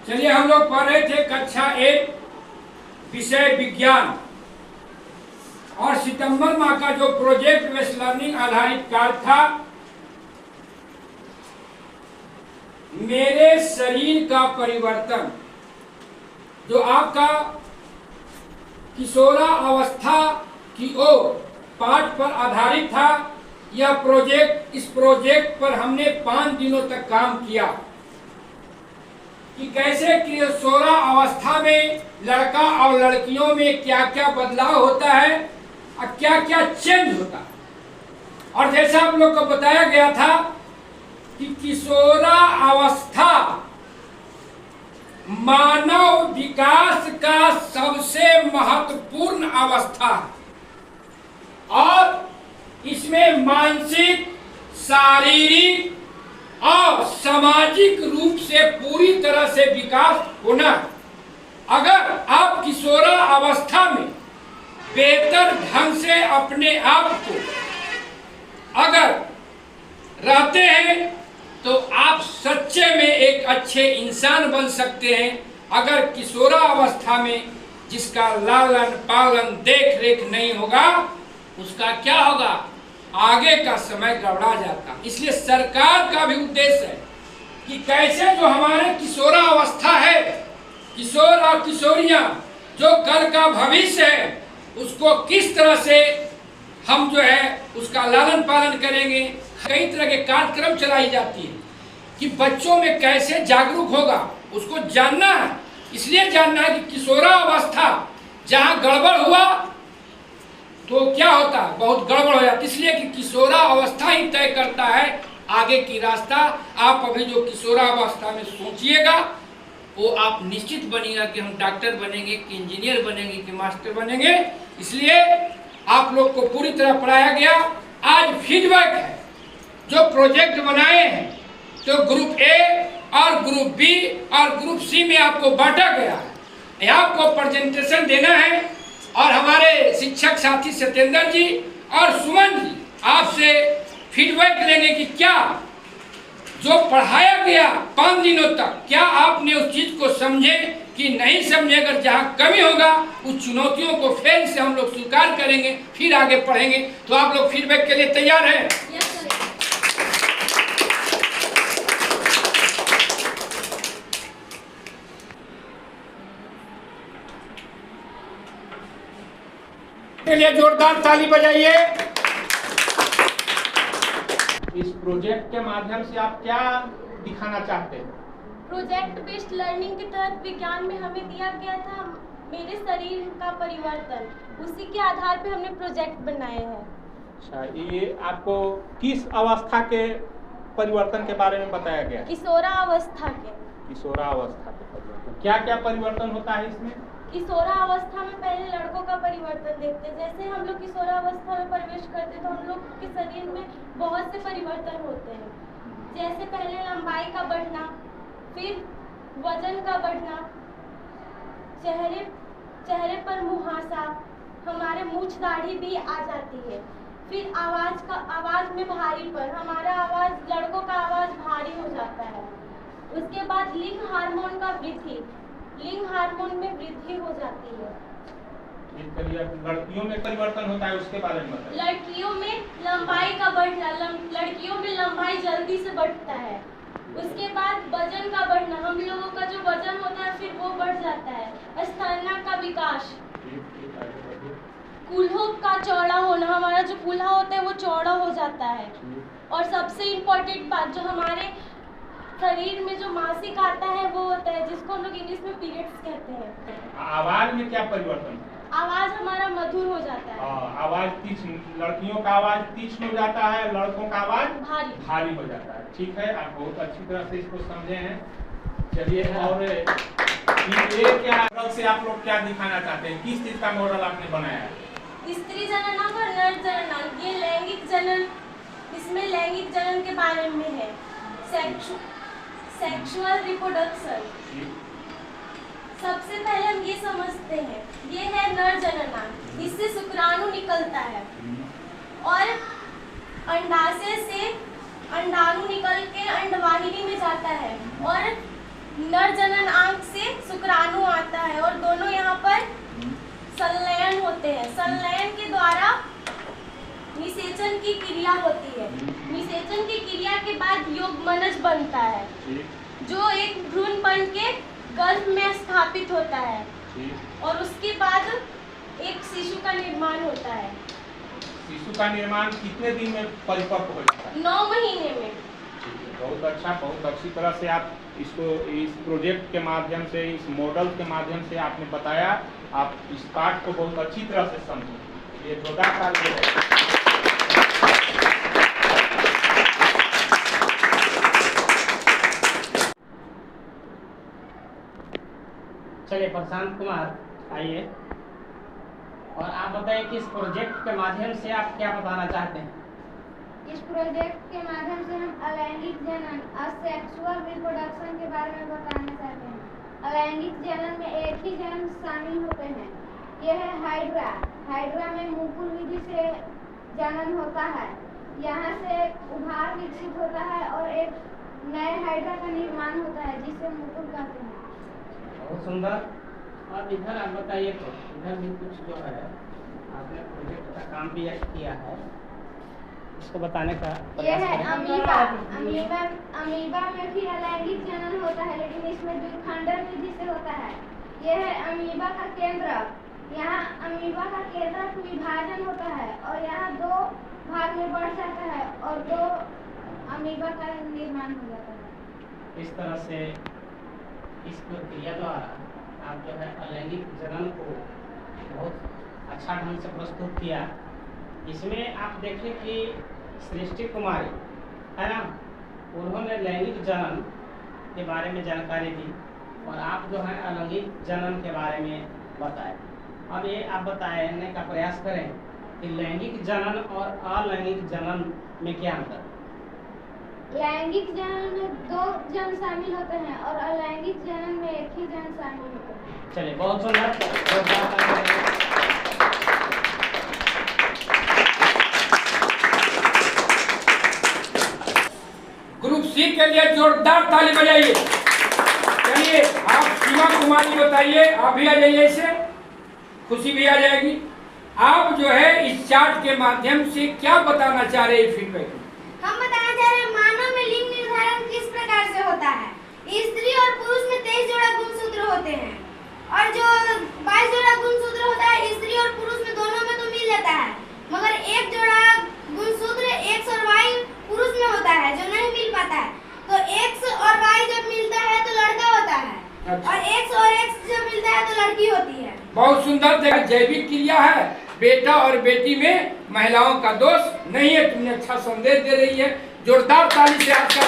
चलिए, हम लोग पढ़ रहे थे कक्षा 1 विषय विज्ञान, और सितंबर माह का जो प्रोजेक्ट बेस्ड लर्निंग आधारित कार्य था, मेरे शरीर का परिवर्तन, जो आपका किशोरा अवस्था की ओर पाठ पर आधारित था। यह प्रोजेक्ट, इस प्रोजेक्ट पर हमने 5 दिनों तक काम किया कि कैसे किशोरा अवस्था में लड़का और लड़कियों में क्या क्या बदलाव होता है और क्या क्या चेंज होता है। और जैसा आप लोग को बताया गया था कि किशोरा अवस्था मानव विकास का सबसे महत्वपूर्ण अवस्था है और इसमें मानसिक, शारीरिक और सामाजिक रूप से पूरी तरह से विकास होना है। अगर आप किशोरा अवस्था में बेहतर ढंग से अपने आप को अगर रहते हैं तो आप सच्चे में एक अच्छे इंसान बन सकते हैं। अगर किशोरा अवस्था में जिसका लालन पालन देख रेख नहीं होगा, उसका क्या होगा, आगे का समय गड़बड़ा जाता। इसलिए सरकार का भी उद्देश्य है कि कैसे जो हमारे किशोरा अवस्था है, किशोर और किशोरियां जो कल का भविष्य है, उसको किस तरह से हम जो है उसका लालन पालन करेंगे। कई तरह के कार्यक्रम चलाई जाती है कि बच्चों में कैसे जागरूक होगा, उसको जानना है। इसलिए जानना है कि किशोरा अवस्था जहाँ गड़बड़ हुआ तो क्या होता है, बहुत गड़बड़ हो जाती है। इसलिए कि किशोरा अवस्था ही तय करता है आगे की रास्ता। आप अभी जो किशोरा अवस्था में सोचिएगा, वो आप निश्चित बनिएगा कि हम डॉक्टर बनेंगे, कि इंजीनियर बनेंगे, कि मास्टर बनेंगे। इसलिए आप लोग को पूरी तरह पढ़ाया गया। आज फीडबैक है, जो प्रोजेक्ट बनाए हैं तो ग्रुप ए और ग्रुप बी और ग्रुप सी में आपको बांटा गया है। आपको प्रेजेंटेशन देना है और हमारे शिक्षक साथी सत्येंद्र जी और सुमन जी आपसे फीडबैक लेंगे कि क्या जो पढ़ाया गया 5 दिनों तक, क्या आपने उस चीज को समझे कि नहीं समझे। अगर जहाँ कमी होगा, उस चुनौतियों को फिर से हम लोग स्वीकार करेंगे, फिर आगे पढ़ेंगे। तो आप लोग फीडबैक के लिए तैयार हैं? के लिए जोरदार ताली बजाइए। इस प्रोजेक्ट के माध्यम से आप क्या दिखाना चाहते हैं? प्रोजेक्ट बेस्ड लर्निंग के तहत विज्ञान में हमें दिया गया था मेरे शरीर का परिवर्तन, उसी के आधार पे हमने प्रोजेक्ट बनाए हैं। अच्छा, ये आपको किस अवस्था के परिवर्तन के बारे में बताया गया? किशोरा अवस्था के। किशोरा अवस्था के परिवर्तन, क्या क्या परिवर्तन होता है इसमें? किशोरा अवस्था में पहले लड़कों का परिवर्तन देखते हैं। जैसे हम लोग किशोरा अवस्था में प्रवेश करते हैं तो हम लोग के शरीर में बहुत से परिवर्तन होते हैं। जैसे पहले लंबाई का बढ़ना, फिर वजन का बढ़ना, चेहरे पर मुहासा, हमारे मूंछ दाढ़ी भी आ जाती है। फिर आवाज में भारीपन, हमारा आवाज, लड़कों का आवाज भारी हो जाता है। उसके बाद लिंग हार्मोन का वृद्धि, लिंग हार्मोन में वृद्धि हो जाती है। लड़कियों में परिवर्तन होता है, उसके बारे में बताइए। लड़कियों में लंबाई का बढ़ना, लड़कियों में लंबाई जल्दी से बढ़ता है। उसके बाद वजन का बढ़ना, हम लोगों का जो वजन होता है फिर वो बढ़ जाता है। स्तन का विकास, कूल्हों का चौड़ा होना, हमारा जो कूल्हा होता है वो चौड़ा हो जाता है। और सबसे इम्पोर्टेंट बात, जो हमारे शरीर में जो मासिक आता है वो होता है, जिसको हम लोग इंग्लिश में पीरियड्स कहते हैं। आवाज में क्या परिवर्तन? आवाज हमारा मधुर हो जाता है। आवाज तीक्ष्ण, लड़कियों का आवाज तीक्ष्ण हो जाता है, लड़कों का आवाज भारी हो जाता है। ठीक है, आप बहुत अच्छी तरह से इसको समझे हैं। चलिए, और ये क्या से आप लोग क्या दिखाना चाहते हैं? किस चीज का मॉडल आपने बनाया है? स्त्री जननांग और नर जननांग, ये लैंगिक जनन, इसमें लैंगिक जनन के बारे में है। सेक्सुअल रिप्रोडक्शन, सबसे पहले हम ये समझते हैं, ये है नर जननांग, इससे शुक्राणु निकलता है और अंडाशय से अंडाणु निकल के अंडवाहिनी में जाता है। और नर जननांग है और दोनों यहाँ पर संलयन होते हैं। संलयन के द्वारा निषेचन की क्रिया होती है। निषेचन की क्रिया के बाद युग्मनज बनता है, जो एक भ्रूण बन के गर्भ में स्थापित होता है और उसके बाद एक शिशु का निर्माण होता है। शिशु का निर्माण कितने दिन में परिपक्व हो जाता है? 9 महीने में। बहुत अच्छा, बहुत अच्छी तरह से आप इसको इस प्रोजेक्ट के माध्यम से, इस मॉडल के माध्यम से आपने बताया। आप इस पाठ को बहुत अच्छी तरह से समझे। ये जोरदार ताली है। चलिए प्रशांत कुमार आइए और आप बताइए कि इस प्रोजेक्ट के माध्यम से आप क्या बताना चाहते हैं? इस प्रोजेक्ट के माध्यम से हम अलैंगिक जनन सेक्सुअल रिप्रोडक्शन के बारे में बताना चाहते हैं। अलैंगिक जनन में एक ही जन्म शामिल होते हैं। यह है हाइड्रा। हाइड्रा में मुकुल विधि से जनन होता है। यहाँ से उभार विकसित होता है और एक नए हाइड्रा का निर्माण होता है जिसे मुकुल कहते हैं। बहुत सुंदर। और इधर आप बताइए, तो इधर भी कुछ जो है आपने प्रोजेक्ट का काम भी किया है, इसको बताने का यह प्रयास है करें। अमीबा में भी अलैंगिक जनन होता है, लेकिन इसमें द्विखंडन विधि से होता है। यह है अमीबा का केंद्र। यहाँ अमीबा का केंद्रक विभाजन होता है और यहाँ 2 भाग में बढ़ जाता है और 2 अमीबा का निर्माण हो जाता है। इस तरह से इस प्रक्रिया द्वारा आप जो है अलैंगिक जनन को बहुत अच्छा ढंग से प्रस्तुत किया। इसमें आप देखें कि सृष्टि कुमारी है ना, उन्होंने लैंगिक जनन के बारे में जानकारी दी और आप जो है अलैंगिक जनन के बारे में बताए। अब ये आप बताने का प्रयास करें कि लैंगिक जनन और अलैंगिक जनन में क्या अंतर है? लैंगिक जनन में 2 जन शामिल होते हैं और अलैंगिक जनन में एक ही जन शामिल होते हैं। चलिए, बहुत सुंदर। ग्रुप सी के लिए जोरदार ताली बजाइए। चलिए, आप सीमा कुमारी बताइए। आप भी आ जाइए, इससे खुशी भी आ जाएगी। आप जो है इस चार्ट के माध्यम से क्या बताना चाह रहे हैं? फीडबैक हम बताना चाह रहे हैं मानव में लिंग निर्धारण किस प्रकार से होता है। स्त्री और पुरुष में 23 जोड़ा गुणसूत्र होते हैं और जो 22 जोड़ा गुणसूत्र होता है स्त्री और पुरुष में दोनों में तो मिल जाता है, मगर एक जोड़ा गुणसूत्र X और Y पुरुष में होता है जो नहीं मिल पाता है। तो X और Y जब मिलता है तो लड़का होता है। अच्छा। और X और X जब मिलता है तो लड़की होती है। बहुत सुंदर। देखा, जैविक क्रिया है। बेटा और बेटी में महिलाओं का दोष नहीं है। तुमने अच्छा संदेश दे रही है। जोरदार ताली से आपका